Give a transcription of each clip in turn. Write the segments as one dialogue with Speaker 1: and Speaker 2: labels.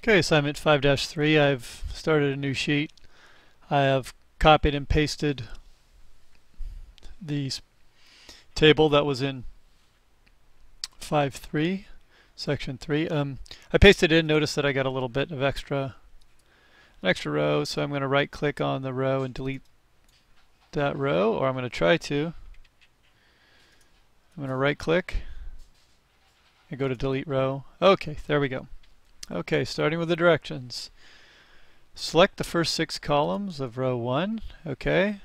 Speaker 1: Okay, assignment 5-3, I've started a new sheet. I have copied and pasted the table that was in 5-3, section 3. I pasted it in, notice that I got a little bit of an extra row, so I'm going to right click on the row and delete that row, or I'm going to try to. I'm going to right click and go to delete row. Okay, there we go. Okay, starting with the directions. Select the first 6 columns of row 1. Okay,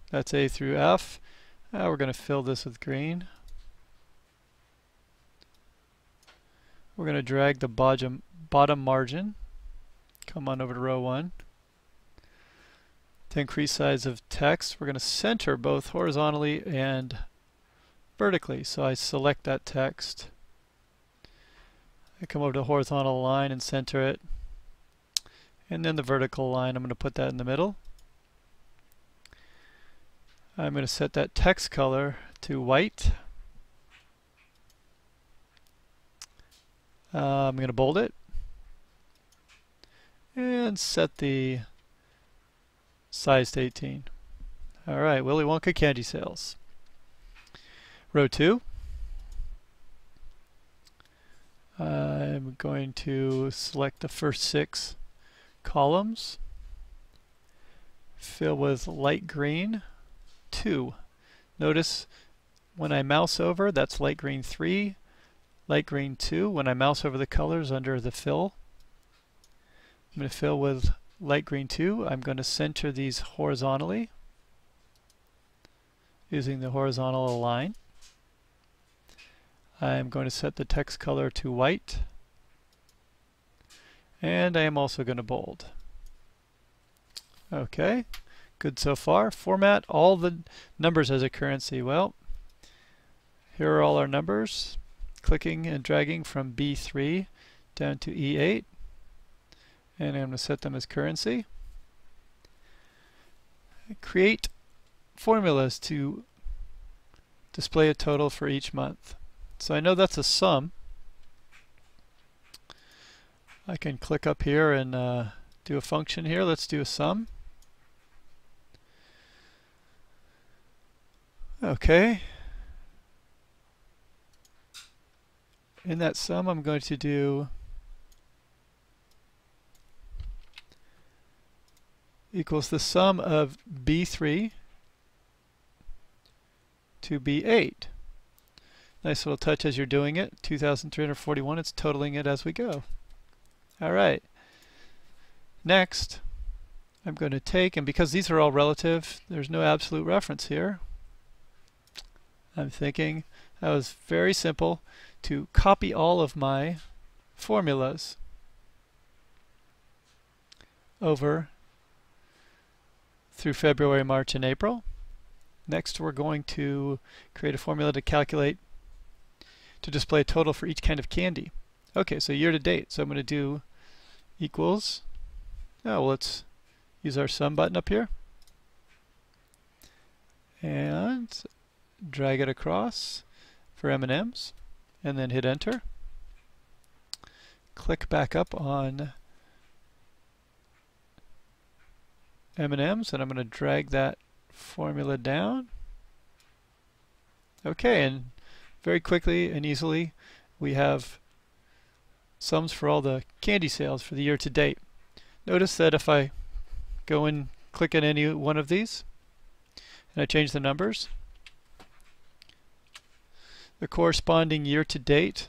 Speaker 1: that's A through F. Now we're going to fill this with green. We're going to drag the bottom margin. Come on over to row 1. To increase size of text, we're going to center both horizontally and vertically. So I select that text. I come over to the horizontal line and center it. And then the vertical line, I'm going to put that in the middle. I'm going to set that text color to white. I'm going to bold it. And set the size to 18. Alright, Willy Wonka candy sales. Row 2. I'm going to select the first 6 columns. Fill with light green 2. Notice when I mouse over, that's light green 3, light green 2. When I mouse over the colors under the fill, I'm going to fill with light green 2. I'm going to center these horizontally using the horizontal align. I'm going to set the text color to white, and I am also going to bold. Okay, good so far. Format all the numbers as a currency. Well, here are all our numbers. Clicking and dragging from B3 down to E8, and I'm going to set them as currency. Create formulas to display a total for each month. So I know that's a sum. I can click up here and do a function here. Let's do a sum. Okay. In that sum, I'm going to do equals the sum of B3 to B8. Nice little touch as you're doing it. 2,341, it's totaling it as we go. Alright. Next, I'm going to take, and because these are all relative, there's no absolute reference here. I'm thinking that was very simple to copy all of my formulas over through February, March, and April. Next, we're going to create a formula to display a total for each kind of candy. Okay, so year to date. So I'm going to do equals. Oh, well, let's use our sum button up here and drag it across for M&Ms, and then hit enter. Click back up on M&Ms, and I'm going to drag that formula down. Okay, and very quickly and easily we have sums for all the candy sales for the year to date. Notice that if I go and click on any one of these and I change the numbers, the corresponding year to date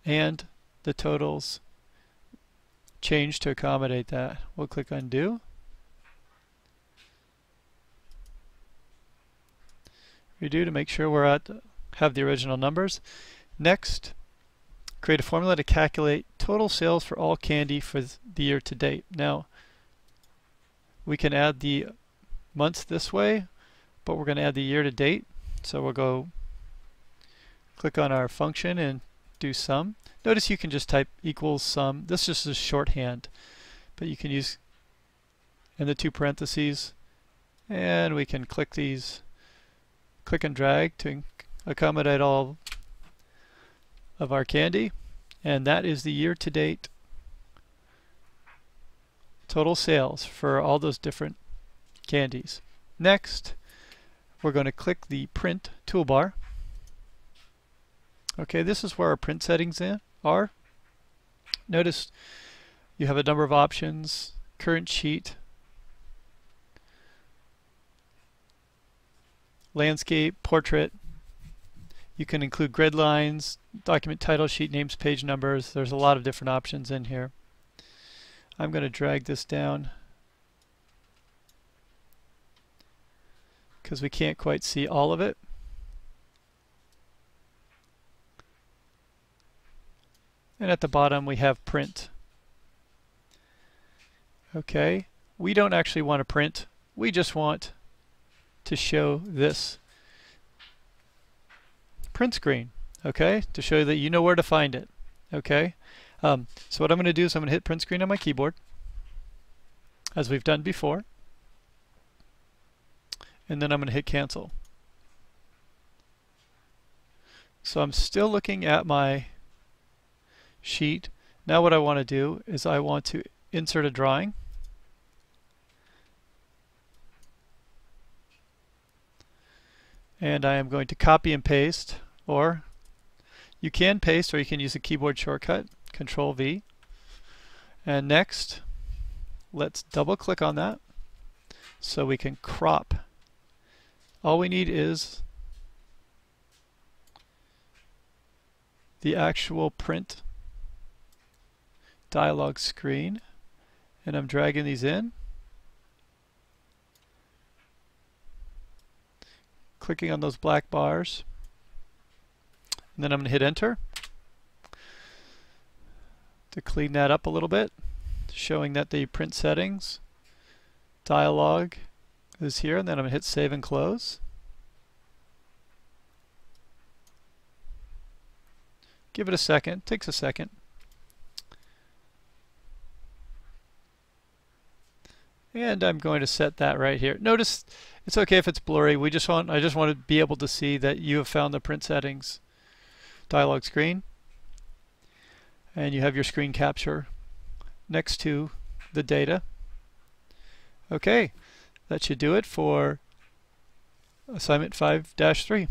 Speaker 1: and the totals change to accommodate that. We'll click undo. Redo to make sure we're have the original numbers. Next, create a formula to calculate total sales for all candy for the year to date. Now, we can add the months this way, but we're going to add the year to date. So we'll go click on our function and do sum. Notice you can just type equals sum. This is just shorthand, but you can use in the 2 parentheses, and we can click and drag to accommodate all of our candy, and that is the year-to-date total sales for all those different candies. Next, we're going to click the print toolbar. Okay, this is where our print settings are. Notice you have a number of options: current sheet, landscape, portrait. You can include grid lines, document title, sheet names, page numbers. There's a lot of different options in here. I'm going to drag this down because we can't quite see all of it. And at the bottom we have print. Okay, we don't actually want to print. We just want to show this print screen, okay, to show that you know where to find it. Okay, so what I'm going to do is I'm going to hit print screen on my keyboard, as we've done before, and then I'm going to hit cancel. So I'm still looking at my sheet. Now what I want to do is I want to insert a drawing. And I am going to copy and paste, or you can paste or you can use a keyboard shortcut, Control V. And next, let's double click on that so we can crop. All we need is the actual print dialog screen, and I'm dragging these in, clicking on those black bars, and then I'm going to hit enter to clean that up a little bit, showing that the print settings dialog is here, and then I'm going to hit save and close. Give it a second, takes a second. And I'm going to set that right here. Notice it's okay if it's blurry. I just want to be able to see that you have found the print settings dialog screen. And you have your screen capture next to the data. Okay, that should do it for assignment 5-3.